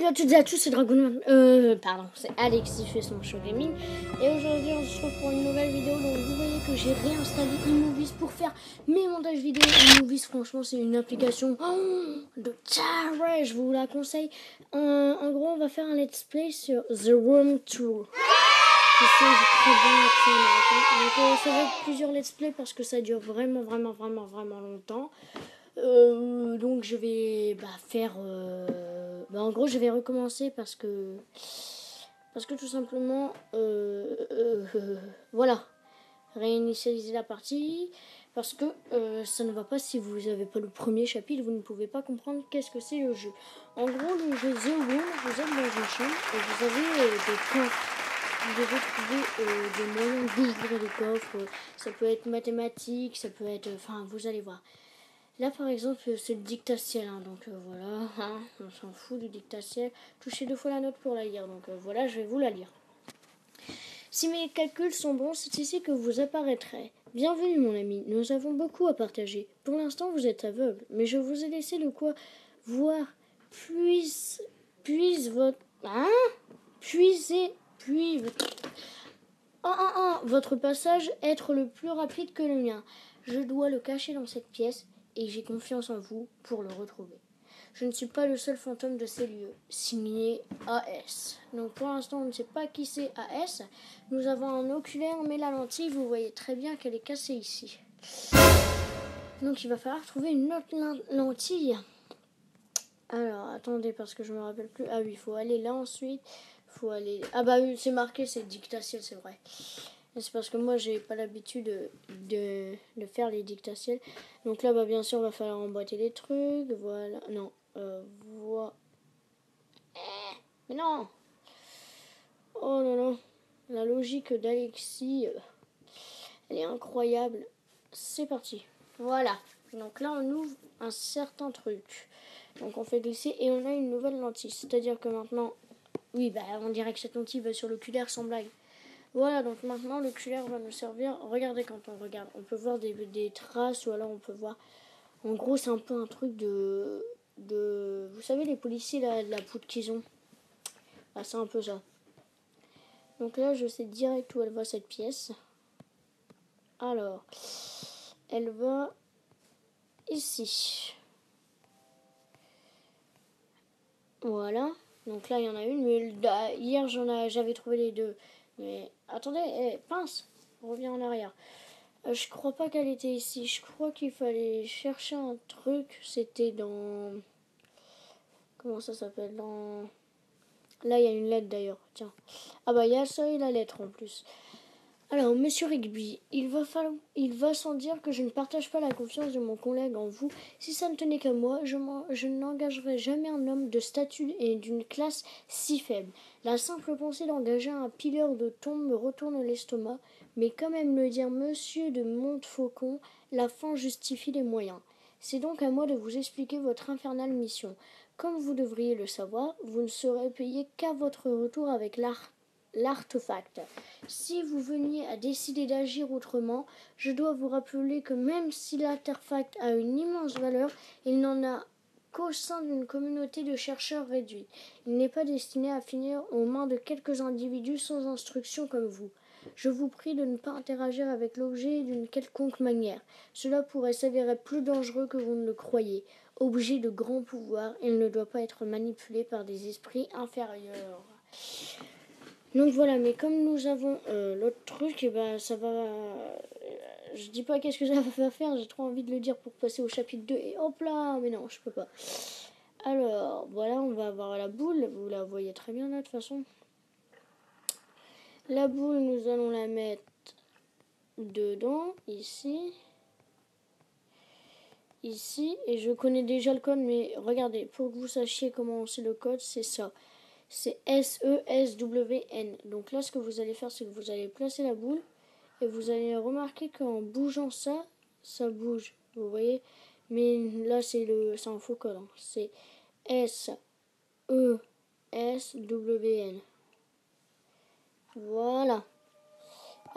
Salut à toutes et à tous, c'est Dragon. C'est Alex qui fait son show gaming. Et aujourd'hui, on se retrouve pour une nouvelle vidéo. Donc, vous voyez que j'ai réinstallé iMovies pour faire mes montages vidéo. iMovies, franchement, c'est une application de taré. Je vous la conseille. En gros, on va faire un let's play sur The Room Tour. Je sais, j'ai très bien appris américain. Donc, ça va être plusieurs let's play parce que ça dure vraiment longtemps. Donc je vais faire en gros je vais recommencer parce que tout simplement voilà, réinitialiser la partie parce que ça ne va pas. Si vous n'avez pas le premier chapitre, vous ne pouvez pas comprendre qu'est-ce que c'est le jeu. En gros, le jeu The Room, vous êtes dans une chambre et vous avez des coffres. Vous devez trouver des moyens d'ouvrir les coffres. Ça peut être mathématiques, ça peut être, vous allez voir. Là, par exemple, c'est le dictatiel, donc voilà, on s'en fout du dictatiel. Touchez 2 fois la note pour la lire, donc voilà, je vais vous la lire. Si mes calculs sont bons, c'est ici que vous apparaîtrez. Bienvenue, mon ami, nous avons beaucoup à partager. Pour l'instant, vous êtes aveugle, mais je vous ai laissé de quoi voir. Puisse votre... votre passage être le plus rapide que le mien. Je dois le cacher dans cette pièce et j'ai confiance en vous pour le retrouver. Je ne suis pas le seul fantôme de ces lieux. Signé AS. Donc pour l'instant, on ne sait pas qui c'est AS. Nous avons un oculaire, mais la lentille, vous voyez très bien qu'elle est cassée ici. Donc il va falloir trouver une autre lentille. Alors, attendez, parce que je me rappelle plus. Ah oui, il faut aller là ensuite. Faut aller... Ah bah oui, c'est marqué, c'est dictatiel, c'est vrai. C'est parce que moi, j'ai pas l'habitude de faire les dictatiels. Donc là, bien sûr, il va falloir emboîter les trucs. Voilà. Non. Mais non. Oh non, non. La logique d'Alexis, elle est incroyable. C'est parti. Voilà. Donc là, on ouvre un certain truc. Donc on fait glisser et on a une nouvelle lentille. C'est-à-dire que maintenant... Oui, on dirait que cette lentille va sur l'oculaire sans blague. Voilà, donc maintenant l'oculaire va nous servir. Regardez, quand on regarde, on peut voir des traces, ou alors on peut voir... En gros, c'est un peu un truc de... Vous savez, les policiers, la poudre qu'ils ont. C'est un peu ça. Donc là, je sais direct où elle va, cette pièce. Alors, elle va ici. Voilà. Donc là, il y en a une. Mais hier, j'avais trouvé les deux. Mais attendez, pince, on revient en arrière. Je crois pas qu'elle était ici. Je crois qu'il fallait chercher un truc. C'était dans... Comment ça s'appelle? Là, il y a une lettre d'ailleurs. Tiens. Il y a ça et la lettre en plus. Alors, monsieur Rigby, il va sans dire que je ne partage pas la confiance de mon collègue en vous. Si ça ne tenait qu'à moi, je n'engagerais jamais un homme de statut et d'une classe si faible. La simple pensée d'engager un pileur de tombe me retourne l'estomac, mais quand même le dire monsieur de Montfaucon, la fin justifie les moyens. C'est donc à moi de vous expliquer votre infernale mission. Comme vous devriez le savoir, vous ne serez payé qu'à votre retour avec l'artefact. Si vous veniez à décider d'agir autrement, je dois vous rappeler que même si l'artefact a une immense valeur, il n'en a qu'au sein d'une communauté de chercheurs réduite. Il n'est pas destiné à finir aux mains de quelques individus sans instruction comme vous. Je vous prie de ne pas interagir avec l'objet d'une quelconque manière. Cela pourrait s'avérer plus dangereux que vous ne le croyez. Objet de grand pouvoir, il ne doit pas être manipulé par des esprits inférieurs. Donc voilà, mais comme nous avons l'autre truc, ça va... je dis pas qu'est-ce que ça va faire, j'ai trop envie de le dire pour passer au chapitre 2. Et hop là, mais non, je peux pas. Alors, voilà, on va avoir la boule. Vous la voyez très bien là, de toute façon. La boule, nous allons la mettre dedans, ici. Ici, et je connais déjà le code, mais regardez, pour que vous sachiez comment c'est le code, c'est ça. C'est SESWN. Donc là, ce que vous allez faire, c'est que vous allez placer la boule et vous allez remarquer qu'en bougeant ça, ça bouge. Vous voyez? Mais là, c'est un faux code. C'est SESWN. Voilà.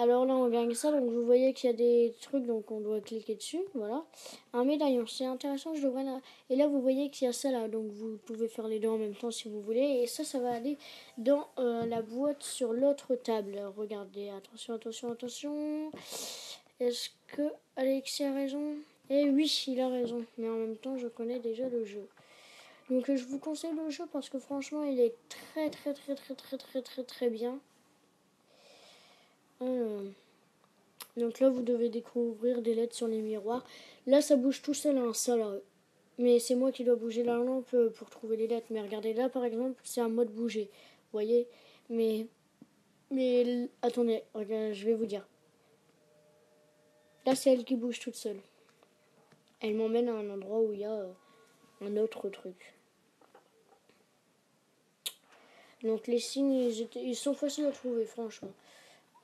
Alors là, on gagne ça. Donc vous voyez qu'il y a des trucs, donc on doit cliquer dessus. Voilà. Un médaillon, c'est intéressant. Je devrais Et là, vous voyez qu'il y a ça là. Donc vous pouvez faire les deux en même temps si vous voulez. Et ça va aller dans la boîte sur l'autre table. Alors, regardez, attention, attention, attention. Est-ce que Alexis a raison? Eh oui, il a raison. Mais en même temps, je connais déjà le jeu. Donc je vous conseille le jeu parce que franchement, il est très très très très très très très très bien. Donc là, vous devez découvrir des lettres sur les miroirs. Là, ça bouge tout seul, hein, ça là. Mais c'est moi qui dois bouger la lampe pour trouver les lettres. Mais regardez, là, par exemple, c'est un mode bouger. Vous voyez? Mais attendez, regarde, je vais vous dire. Là, c'est elle qui bouge toute seule. Elle m'emmène à un endroit où il y a un autre truc. Donc les signes, ils sont faciles à trouver, franchement.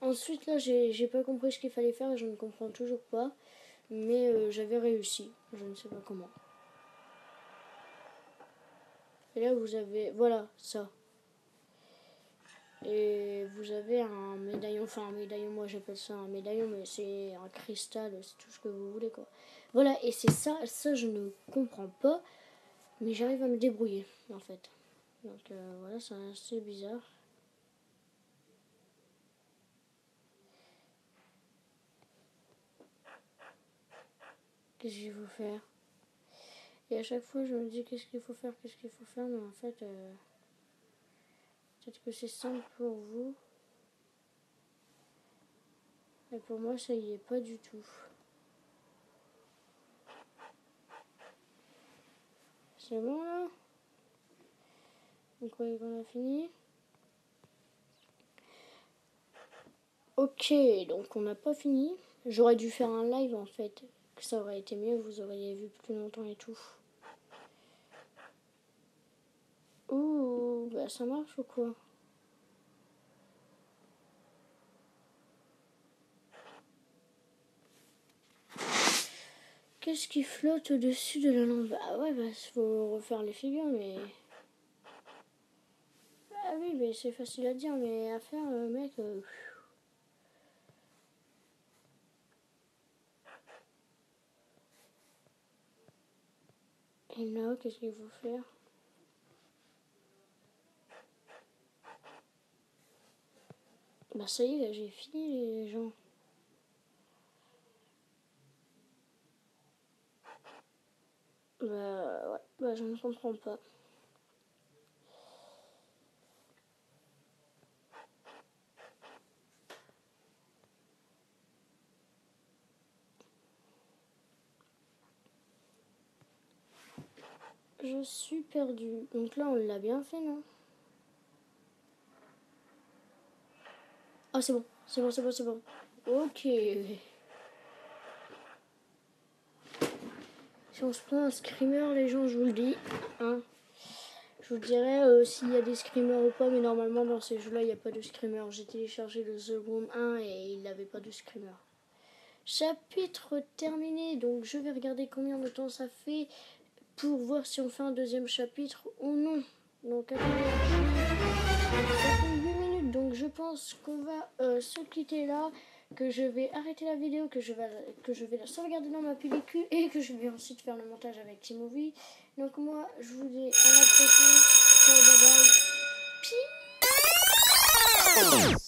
Ensuite, là, j'ai pas compris ce qu'il fallait faire et je ne comprends toujours pas. Mais j'avais réussi. Je ne sais pas comment. Et là, vous avez... Voilà, ça. Et vous avez un médaillon. Enfin, un médaillon, moi j'appelle ça un médaillon, mais c'est un cristal, c'est tout ce que vous voulez, quoi. Voilà, et c'est ça. Ça, je ne comprends pas. Mais j'arrive à me débrouiller, en fait. Donc voilà, c'est assez bizarre. Qu'est-ce qu'il faut faire? Et à chaque fois, je me dis qu'est-ce qu'il faut faire, mais en fait, peut-être que c'est simple pour vous. Et pour moi, ça y est pas du tout. C'est bon là? Vous croyez qu'on a fini? Ok, donc on n'a pas fini. J'aurais dû faire un live en fait. Que ça aurait été mieux, vous auriez vu plus longtemps et tout. Ouh, bah ça marche ou quoi? Qu'est-ce qui flotte au-dessus de la lampe? Ah ouais, bah faut refaire les figures, mais... Ah oui, mais c'est facile à dire, mais à faire, mec... Et là, qu'est-ce qu'il faut faire? Bah ça y est, là j'ai fini les gens. Bah ouais, bah je ne comprends pas. Je suis perdue. Donc là on l'a bien fait, non? Ah c'est bon, c'est bon, c'est bon, c'est bon. Ok. Si on se prend un screamer, les gens, je vous le dis, hein. Je vous dirai s'il y a des screamers ou pas, mais normalement dans ces jeux-là, il n'y a pas de screamer. J'ai téléchargé le The Room 1 et il n'avait pas de screamer. Chapitre terminé, donc je vais regarder combien de temps ça fait pour voir si on fait un deuxième chapitre ou non. Donc attendez, ça fait 8 minutes, donc je pense qu'on va se quitter là, que je vais arrêter la vidéo, que je vais la sauvegarder dans ma pellicule et que je vais ensuite faire le montage avec T-Movie. Donc moi, je vous dis à la prochaine. Ciao, bye bye. Peace.